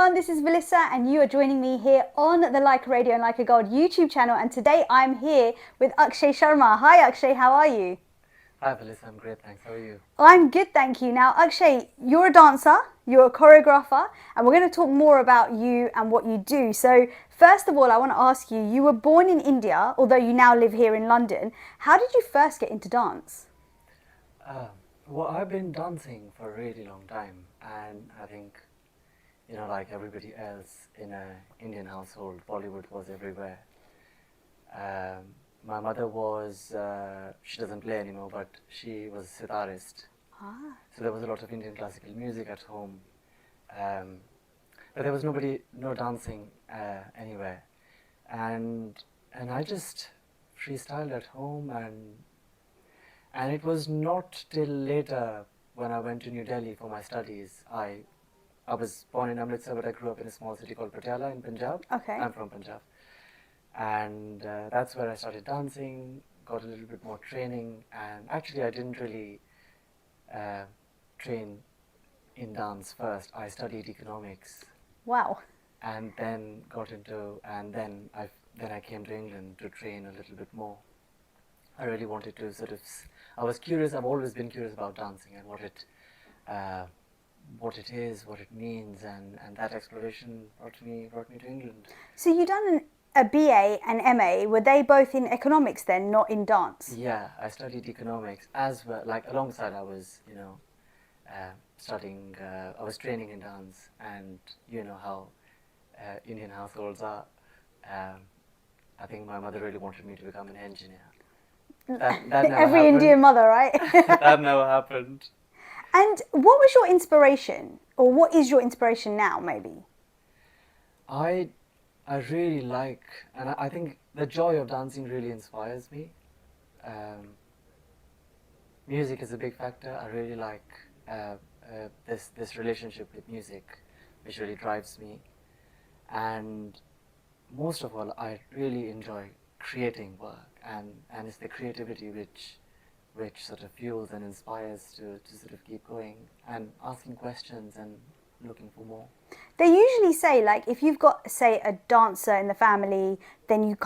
everyone, this is Vallisa and you are joining me here on the Lyca Radio and Lyca Gold YouTube channel, and today I'm here with Akshay Sharma. Hi Akshay, how are you? Hi, Vallisa. I'm great, thanks. How are you? I'm good, thank you. Now Akshay, you're a dancer, you're a choreographer, and we're going to talk more about you and what you do. So first of all, I want to ask you, you were born in India, although you now live here in London. How did you first get into dance? Uh, well, I've been dancing for a really long time, and I think, like everybody else in a Indian household, Bollywood was everywhere. My mother was, she doesn't play anymore, but she was a sitarist. Ah. So there was a lot of Indian classical music at home. Um, but there was no dancing anywhere. And I just freestyled at home, and it was not till later when I went to New Delhi for my studies. I was born in Amritsar, but I grew up in a small city called Patiala in Punjab. Okay. I'm from Punjab. And that's where I started dancing, got a little bit more training, and actually I didn't really train in dance first. I studied economics. Wow. And then then I came to England to train a little bit more. I really wanted to I was curious. I've always been curious about dancing and what it is, what it means, and that exploration brought me to England. So you done a BA and MA. Were they both in economics then, not in dance? Yeah, I studied economics as well. Like alongside, I was studying. I was training in dance, and you know how Indian households are. I think my mother really wanted me to become an engineer. That never Every happened. Indian mother, right? That never happened. And what was your inspiration, or what is your inspiration now, maybe? I really like, and I think the joy of dancing really inspires me. Music is a big factor. I really like this relationship with music, which really drives me. And most of all, I really enjoy creating work, and it's the creativity which sort of fuels and inspires to sort of keep going and asking questions and looking for more. They usually say, like, if you've got, say, a dancer in the family, then you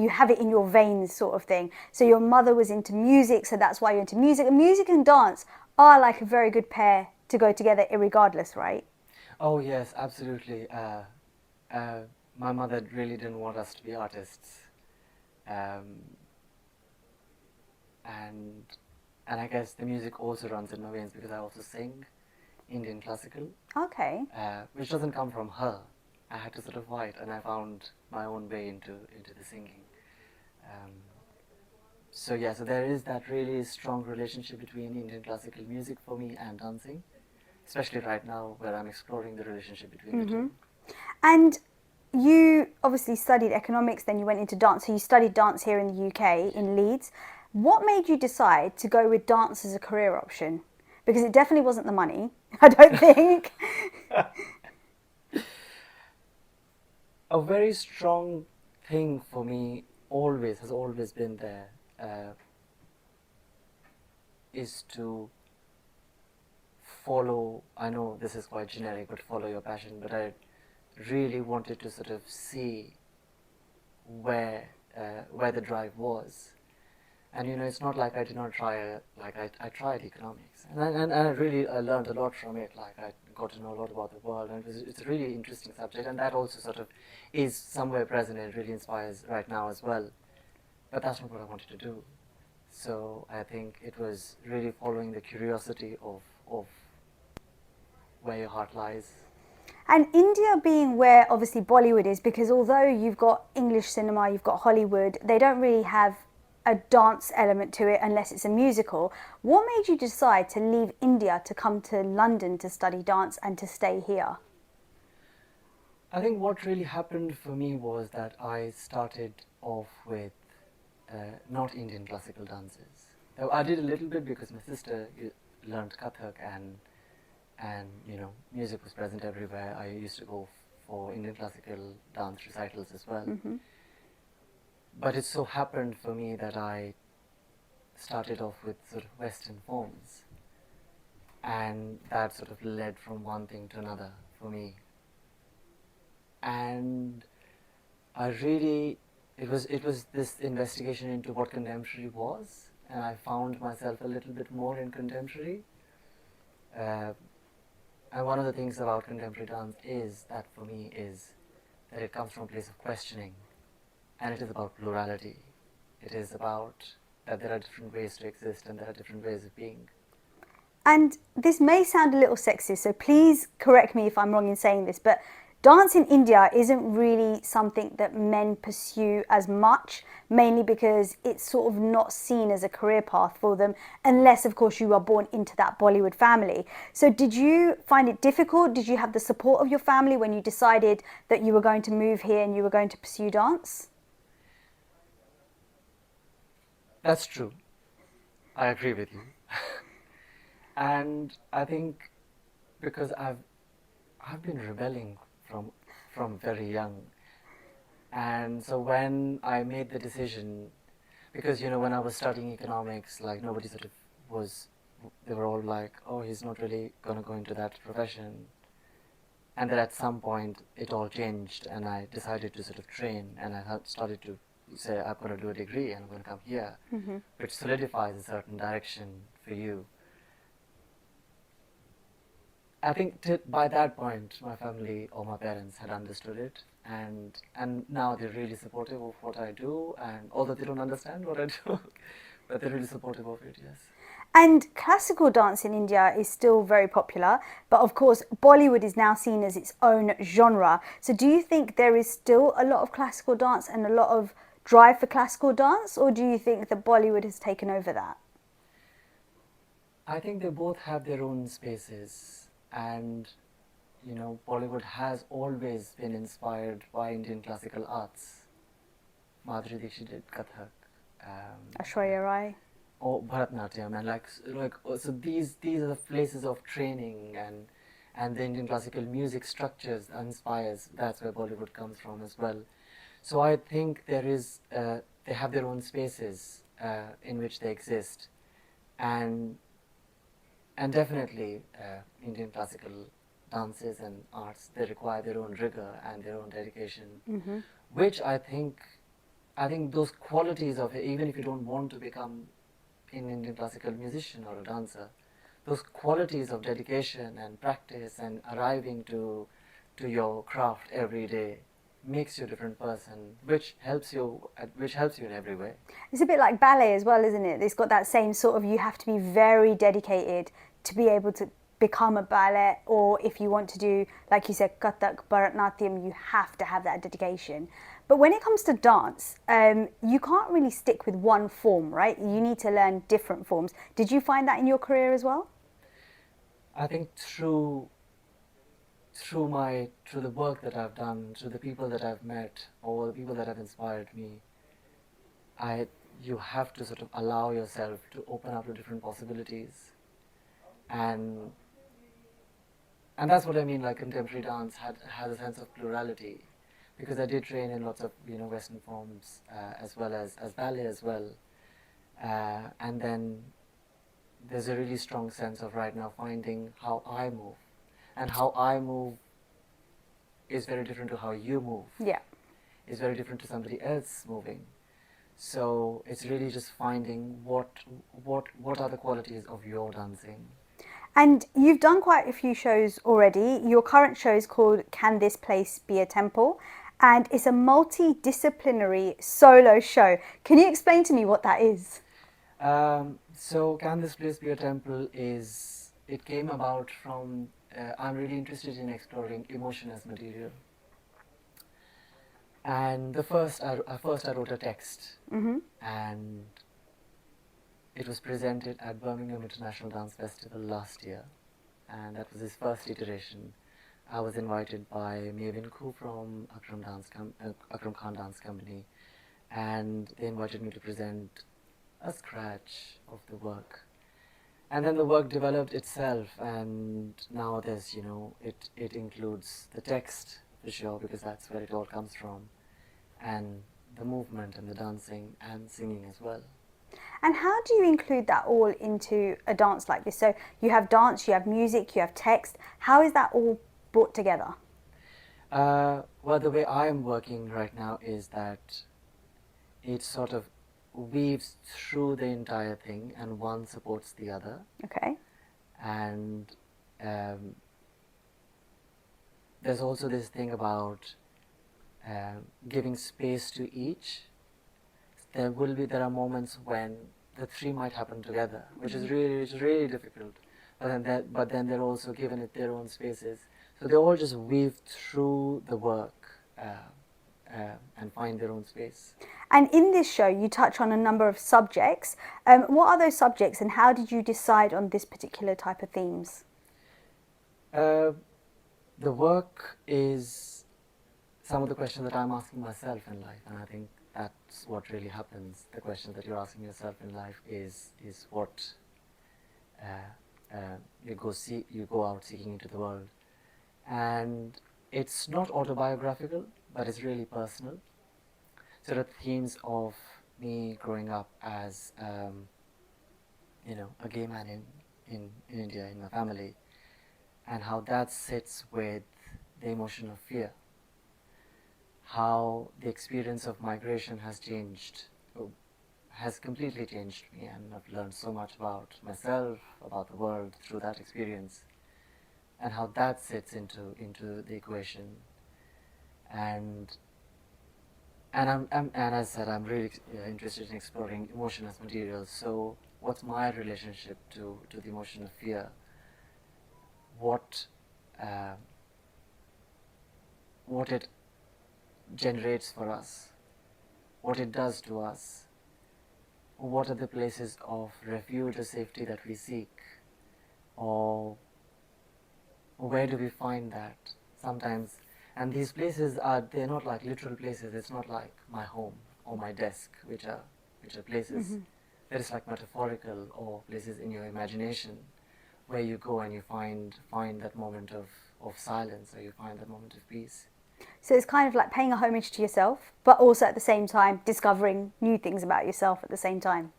have it in your veins, sort of thing. So your mother was into music, so that's why you're into music. And music and dance are like a very good pair to go together, irregardless, right? Oh yes, absolutely. My mother really didn't want us to be artists, um, and I guess the music also runs in my veins because I also sing Indian classical. Okay. Which doesn't come from her. I had to sort of fight, and I found my own way into the singing. Um, so yeah, so there is that really strong relationship between Indian classical music for me and dancing, especially right now where I'm exploring the relationship between the two. And you obviously studied economics, then you went into dance. So you studied dance here in the UK, in Leeds. What made you decide to go with dance as a career option? Because it definitely wasn't the money, I don't think. A very strong thing for me has always been there, is to follow. I know this is quite generic, but follow your passion. But I really wanted to sort of see where the drive was. And it's not like I did not try. I tried economics, and I learned a lot from it. Like I got to know a lot about the world, and it's a really interesting subject, and that also sort of is somewhere present and really inspires right now as well. But that's not what I wanted to do. So I think it was really following the curiosity of where your heart lies. And India being where obviously Bollywood is, because although you've got English cinema, you've got Hollywood, they don't really have a dance element to it unless it's a musical. What made you decide to leave India to come to London to study dance and to stay here? I think what really happened for me was that I started off with not Indian classical dances. Though I did a little bit because my sister learned Kathak, and music was present everywhere. I used to go for Indian classical dance recitals as well. But it so happened for me that I started off with sort of Western forms, and that sort of led from one thing to another for me. and it was this investigation into what contemporary was, and I found myself a little bit more in contemporary. Uh, and one of the things about contemporary dance is that for me is that it comes from a place of questioning, and it is about plurality. It is about that there are different ways to exist and there are different ways of being. And this may sound a little sexist, so please correct me if I'm wrong in saying this, but dance in India isn't really something that men pursue as much, mainly because it's sort of not seen as a career path for them, unless, of course, you are born into that Bollywood family. So, did you find it difficult? Did you have the support of your family when you decided that you were going to move here and you were going to pursue dance? That's true. I agree with you. And I think because I've been rebelling from very young, and so when I made the decision, because when I was studying economics, like nobody sort of was, they were all like, oh, he's not really gonna go into that profession, and then at some point it all changed, and I decided to sort of train, and I started to say I'm gonna do a degree and I'm gonna come here, which solidifies a certain direction for you. I think by that point, my family or my parents had understood it, and now they're really supportive of what I do. And although they don't understand what I do, but they're really supportive of it. Yes. And classical dance in India is still very popular, but of course, Bollywood is now seen as its own genre. So, do you think there is still a lot of classical dance and a lot of drive for classical dance, or do you think that Bollywood has taken over that? I think they both have their own spaces, and Bollywood has always been inspired by Indian classical arts. Madhuri Dixit did Kathak. Aishwarya Rai. Or Bharatnatyam, and so these are the places of training, and the Indian classical music structures inspires. That's where Bollywood comes from as well. So I think they have their own spaces in which they exist, and definitely Indian classical dances and arts, they require their own rigor and their own dedication, which I think those qualities of it, even if you don't want to become an Indian classical musician or a dancer, those qualities of dedication and practice and arriving to your craft every day makes you a different person, which helps you in every way. It's a bit like ballet as well, isn't it? It's got that same sort of, you have to be very dedicated to be able to become a ballet, or if you want to do, like you said, Kathak, Bharatnatyam, you have to have that dedication. But when it comes to dance, you can't really stick with one form, right? You need to learn different forms. Did you find that in your career as well? I think through the work that I've done, through the people that I've met, or the people that have inspired me, you have to sort of allow yourself to open up to different possibilities, and that's what I mean. Like contemporary dance has a sense of plurality, because I did train in lots of Western forms as well as ballet as well, and then there's a really strong sense of right now finding how I move, and how I move is very different to how you move. Yeah. Is very different to somebody else moving. So it's really just finding what are the qualities of your dancing. And you've done quite a few shows already. Your current show is called Can This Place Be a Temple? And it's a multidisciplinary solo show. Can you explain to me what that is? So Can This Place Be a Temple it came about from, I'm really interested in exploring emotion as material. And first I wrote a text, and it was presented at Birmingham International Dance Festival last year, and that was his first iteration. I was invited by Mevin Khu from Akram Khan Dance Company, and they invited me to present a scratch of the work. And then the work developed itself, and now there's, it includes the text for sure, because that's where it all comes from, and the movement and the dancing and singing as well. And how do you include that all into a dance like this? So you have dance, you have music, you have text. How is that all brought together? Well, the way I'm working right now is that it sort of weaves through the entire thing, and one supports the other. Okay. And um, there's also this thing about giving space to each. There are moments when the three might happen together, which is really difficult. But then they're also given it their own spaces. So they all just weave through the work and find their own space. And in this show, you touch on a number of subjects. What are those subjects, and how did you decide on this particular type of themes? Uh, the work is some of the questions that I'm asking myself in life, and I think that's what really happens. The questions that you're asking yourself in life is what you go out seeking into the world, and it's not autobiographical, but it's really personal. So the themes of me growing up as a gay man in India in my family, and how that sits with the emotion of fear, how the experience of migration has completely changed me, and I've learned so much about myself, about the world through that experience, and how that sits into the equation. And and as I said, I'm really interested in exploring emotion as material. So what's my relationship to the emotion of fear? What uh, what it generates for us, what it does to us, what are the places of refuge or safety that we seek, or where do we find that sometimes. And these places they're not like literal places. It's not like my home or my desk, which are places. That is like metaphorical, or places in your imagination where you go and you find that moment of silence, or you find that moment of peace. So it's kind of like paying a homage to yourself, but also at the same time discovering new things about yourself at the same time.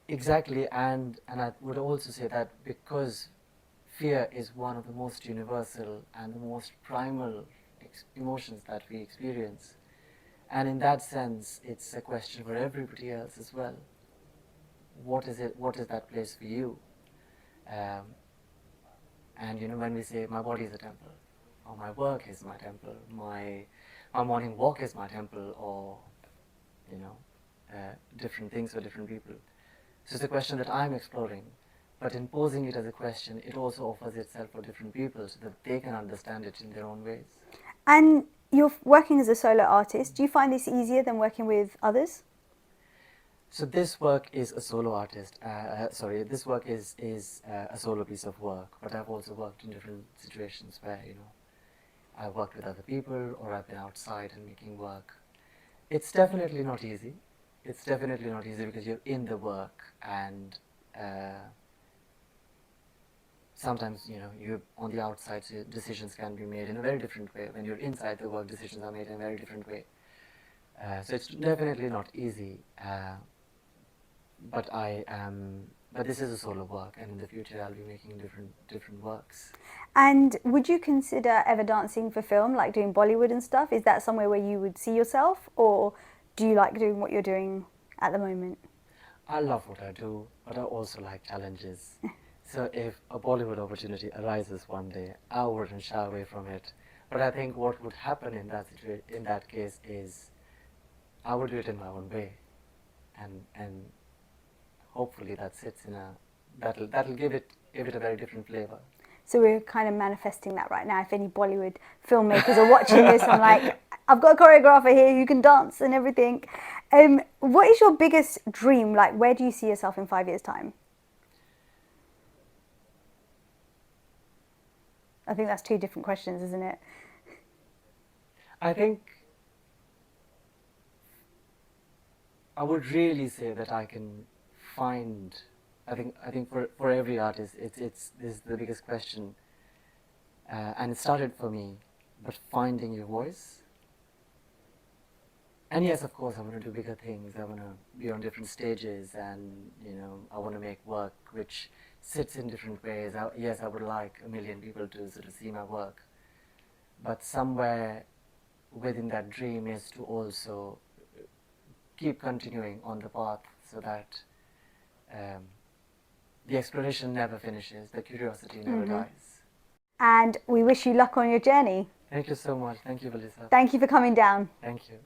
Exactly, and I would also say that because fear is one of the most universal and the most primal emotions that we experience, and in that sense, it's a question for everybody else as well. What is it? What is that place for you? Um, and when we say my body is a temple, or my work is my temple, my morning walk is my temple, or different things for different people. So it's a question that I'm exploring, but in posing it as a question, it also offers itself for different people so that they can understand it in their own ways. And you're working as a solo artist. Do you find this easier than working with others? So this work is a solo artist. This work is a solo piece of work. But I've also worked in different situations where I've worked with other people, or I've been outside and making work. It's definitely not easy. It's definitely not easy because you're in the work, and sometimes you're on the outside, so decisions can be made in a very different way. When you're inside the work, decisions are made in a very different way. So it's definitely not easy. But but this is a solo work, and in the future I'll be making different works. And would you consider ever dancing for film, like doing Bollywood and stuff? Is that somewhere where you would see yourself, or do you like doing what you're doing at the moment? I love what I do, but I also like challenges. So if a Bollywood opportunity arises one day, I wouldn't shy away from it. But I think what would happen in that case is I would do it in my own way, and hopefully that sits in a that'll give it a very different flavor. So we're kind of manifesting that right now. If any Bollywood filmmakers are watching this, I'm like, I've got a choreographer here who can dance and everything. What is your biggest dream? Like, where do you see yourself in 5 years' time? I think that's two different questions, isn't it? I think I would really say that I can find. I think for every artist, it's this is the biggest question, and it started for me, but finding your voice. And yes, of course, I want to do bigger things. I want to be on different stages, and I want to make work which sits in different ways. Yes, I would like 1 million people to sort of see my work, but somewhere within that dream is to also keep continuing on the path so that the exploration never finishes, the curiosity never dies. And we wish you luck on your journey. Thank you so much. Thank you, Vallisa. Thank you for coming down. Thank you.